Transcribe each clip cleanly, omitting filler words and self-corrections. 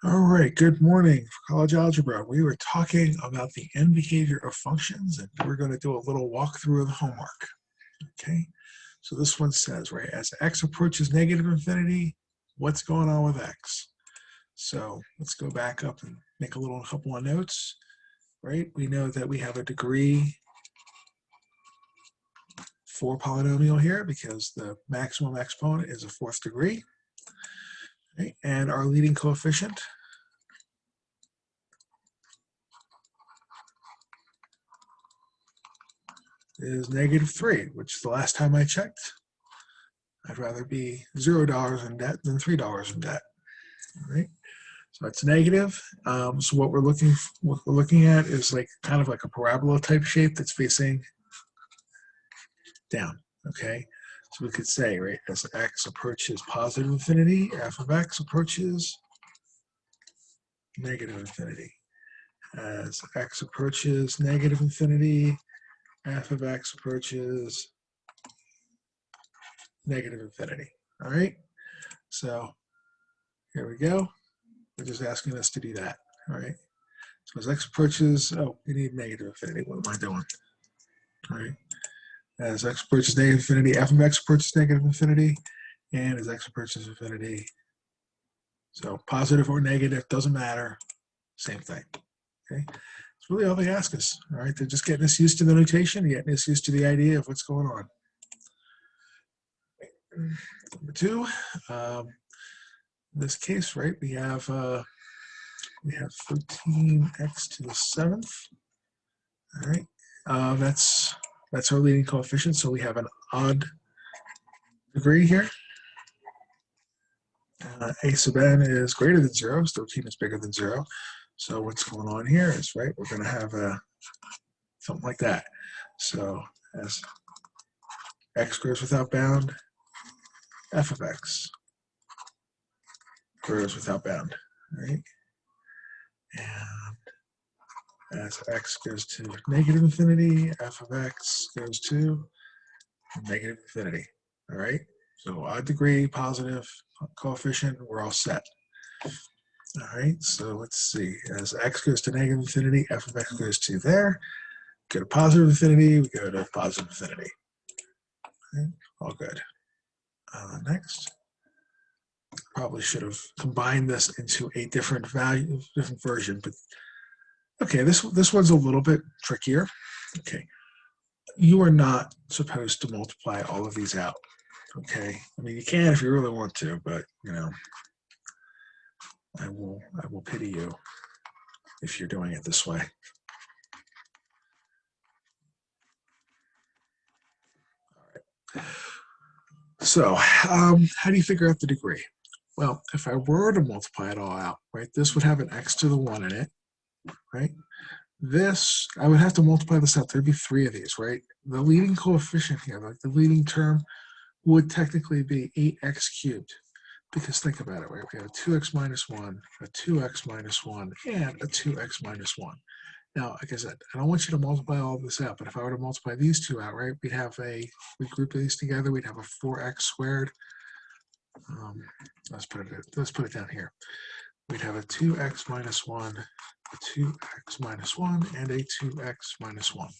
All right, good morning for college algebra. We were talking about the end behavior of functions, and we're going to do a little walkthrough of the homework. Okay, so this one says, right, as x approaches negative infinity, what's going on with x? So let's go back up and make a couple of notes, right? We know that we have a degree 4 polynomial here because the maximum exponent is a 4th degree, right? And our leading coefficient is -3, which the last time I checked, I'd rather be $0 in debt than $3 in debt. All right, so that's negative. So what we're looking at is like kind of like a parabola type shape that's facing down. Okay, so we could say, right, as x approaches positive infinity, f of x approaches negative infinity. As x approaches negative infinity, f of x approaches negative infinity. All right, so here we go. They're just asking us to do that. All right, so as x approaches, oh, we need negative infinity. What am I doing? All right, as x approaches negative infinity, f of x approaches negative infinity, and as x approaches infinity, so positive or negative, doesn't matter, same thing. Okay, it's really all they ask us. All right, they're just getting us used to the notation, getting us used to the idea of what's going on. Number 2, in this case, right, we have 13x to the 7th. All right, that's our leading coefficient, so we have an odd degree here. A sub n is greater than 0, so 13 is bigger than 0. So what's going on here is, right, we're going to have something like that. So as x grows without bound, f of x grows without bound, right? And as x goes to negative infinity, f of x goes to negative infinity, all right? So odd degree, positive coefficient, we're all set. All right, so let's see. As x goes to negative infinity, f of x goes to there. Go to positive infinity, we go to positive infinity. Okay, all good. Next, probably should have combined this into a different version, but okay, this one's a little bit trickier. Okay, you are not supposed to multiply all of these out. Okay, I mean you can if you really want to, but you know, I will pity you if you're doing it this way. All right. So, how do you figure out the degree? Well, if I were to multiply it all out, right, this would have an x to the 1 in it, right? This, I would have to multiply this out. There'd be 3 of these, right? The leading coefficient here, like the leading term, would technically be 8x cubed. Because think about it, right? We have a 2x minus 1, a 2x minus 1, and a 2x minus 1. Now, like I said, I don't want you to multiply all this out, but if I were to multiply these two out, right, we group these together, we'd have a 4x squared. Let's put it down here. We'd have a 2x minus 1, a 2x minus 1, and a 2x minus 1.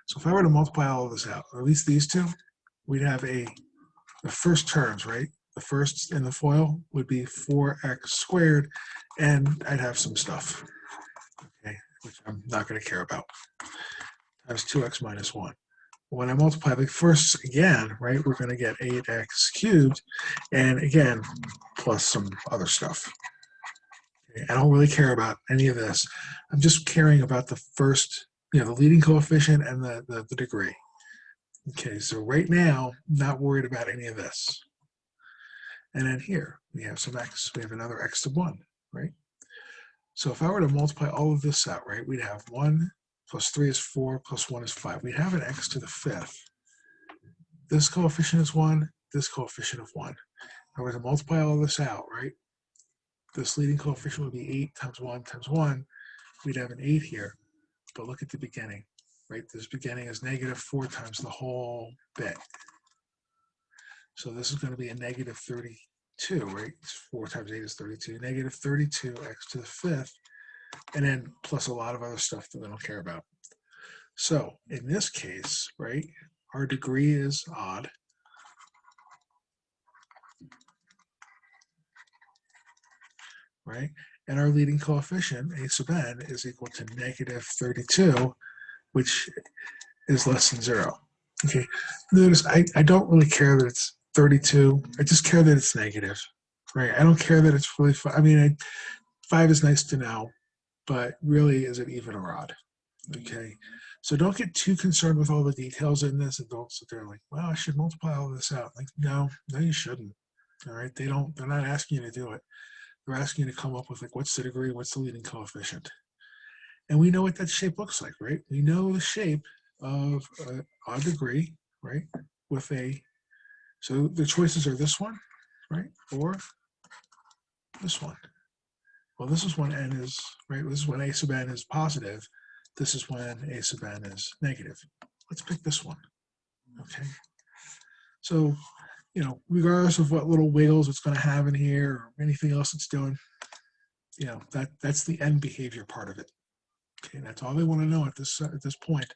So if I were to multiply all of this out, or at least these two, we'd have the first terms, right? The first in the FOIL would be 4x squared, and I'd have some stuff, okay, which I'm not going to care about. Times 2x minus 1. When I multiply the first again, right, we're going to get 8x cubed, and again, plus some other stuff. Okay, I don't really care about any of this. I'm just caring about the first, the leading coefficient and the degree. Okay, so right now, not worried about any of this. And then here, we have some x. We have another x to 1, right? So if I were to multiply all of this out, right, we'd have 1 plus 3 is 4 plus 1 is 5. We'd have an x to the 5th. This coefficient is 1, this coefficient of 1. If I were to multiply all this out, right, this leading coefficient would be 8 times 1 times 1. We'd have an 8 here. But look at the beginning, right? This beginning is -4 times the whole bit. So this is going to be a -32 2, right? 4 times 8 is 32, negative 32x to the 5th, and then plus a lot of other stuff that we don't care about. So in this case, right, our degree is odd. Right? And our leading coefficient, a sub n, is equal to negative 32, which is less than 0. Okay, notice I don't really care that it's 32. I just care that it's negative, right? I don't care that it's really 5. I mean, 5 is nice to know, but really, is it even or odd? Okay, so don't get too concerned with all the details in this, and don't sit there like, well, I should multiply all this out. Like, no, you shouldn't. All right, they're not asking you to do it. They're asking you to come up with like, what's the degree, what's the leading coefficient? And we know what that shape looks like, right? We know the shape of an odd degree, right? With so the choices are this one, right? Or this one. Well, this is when n is, right? This is when a sub n is positive. This is when a sub n is negative. Let's pick this one, okay? So, regardless of what little wiggles it's going to have in here or anything else it's doing, that's the end behavior part of it. Okay, that's all they want to know at this point.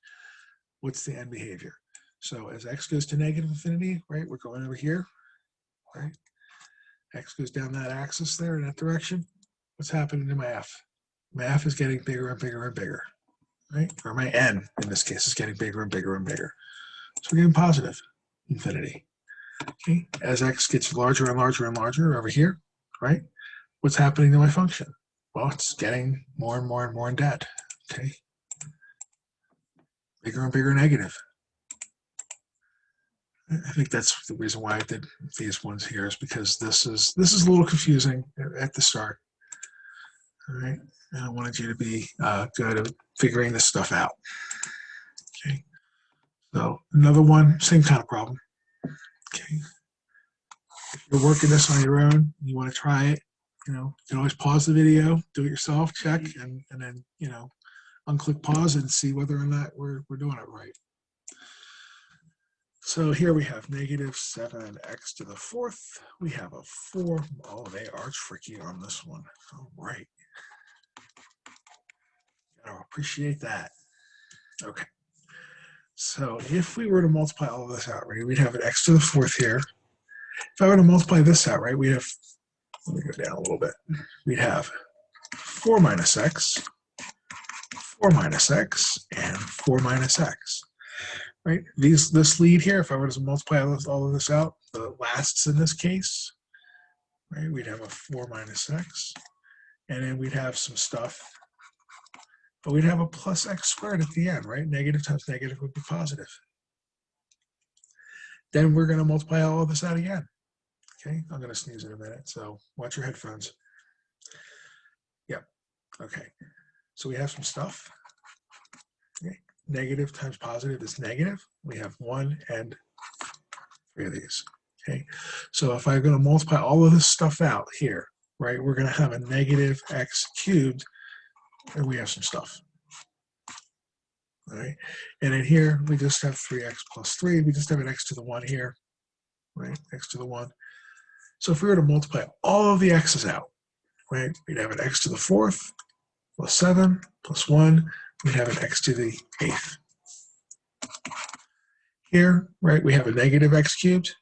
What's the end behavior? So as x goes to negative infinity, right, we're going over here, right? X goes down that axis there in that direction. What's happening to my f? My f is getting bigger and bigger and bigger, right? Or my n, in this case, is getting bigger and bigger and bigger. So we're getting positive infinity. Okay, as x gets larger and larger and larger over here, right? What's happening to my function? Well, it's getting more and more and more in debt. Okay, bigger and bigger negative. I think that's the reason why I did these ones here, is because this is a little confusing at the start. All right, and I wanted you to be good at figuring this stuff out. Okay, so another one, same kind of problem. Okay, if you're working this on your own, you want to try it, you can always pause the video, do it yourself, check, and then unclick pause and see whether or not we're doing it right. So here we have negative 7x to the 4th. We have a 4. Oh, they are tricky on this one. All right. Gotta appreciate that. Okay. So if we were to multiply all of this out, right, we'd have an x to the 4th here. If I were to multiply this out, right, we'd have, let me go down a little bit. We'd have 4 minus x, 4 minus x, and 4 minus x. Right, this lead here, if I were to multiply all of this out, the lasts in this case, right, we'd have a 4 minus x, and then we'd have some stuff, but we'd have a plus x squared at the end, right? Negative times negative would be positive. Then we're going to multiply all of this out again. Okay, I'm going to sneeze in a minute, so watch your headphones. Yep, okay. So we have some stuff. Okay. Negative times positive is negative. We have 1 and 3 of these. Okay, so if I'm going to multiply all of this stuff out here, right, we're going to have a negative x cubed, and we have some stuff. All right, and in here we just have 3x plus 3. We just have an x to the 1 here, right, x to the 1. So if we were to multiply all of the x's out, right, we'd have an x to the 4th plus 7 plus 1. We'd have an x to the 8th. Here, right, we have a negative x cubed.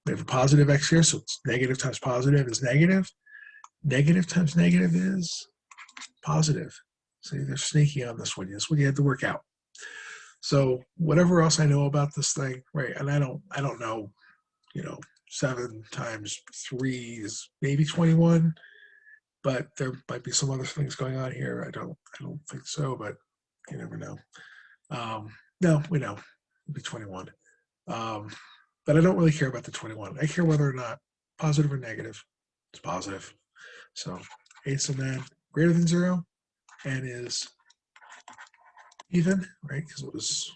We have a positive x here, so it's negative times positive is negative. Negative times negative is positive. See, they're sneaky on this one. This one you have to work out. So whatever else I know about this thing, right, and I don't know, 7 times 3 is maybe 21, but there might be some other things going on here. I don't think so, but you never know. No, we know it'd be 21. But I don't really care about the 21. I care whether or not positive or negative. It's positive. So a sub n greater than 0, n is even, right? Because it was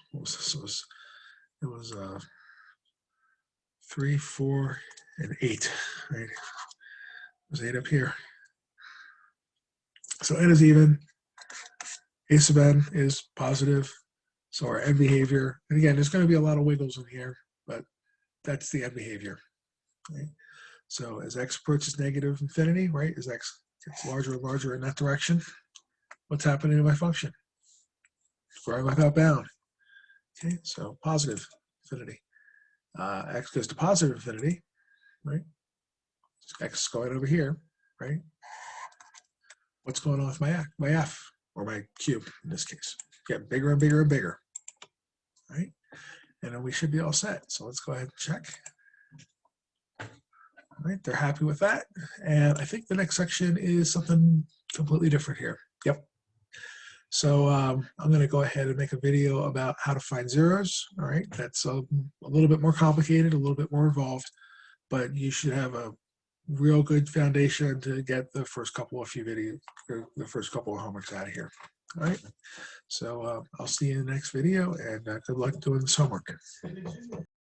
3, 4, and 8, right? There's 8 up here. So n is even. A sub n is positive. So our end behavior, and again, there's going to be a lot of wiggles in here, but that's the end behavior. Right? So as x approaches negative infinity, right, as x gets larger and larger in that direction, what's happening to my function? It's growing back up bound. Okay, so positive infinity. X goes to positive infinity, right? X is going over here, right? What's going on with my f, or my cube in this case? Get bigger and bigger and bigger, right? And then we should be all set. So let's go ahead and check. All right, they're happy with that. And I think the next section is something completely different here. Yep. So I'm going to go ahead and make a video about how to find zeros. All right, that's a little bit more complicated, a little bit more involved, but you should have a real good foundation to get the first couple of the first couple of homeworks out of here. All right, so I'll see you in the next video, and good luck doing this homework.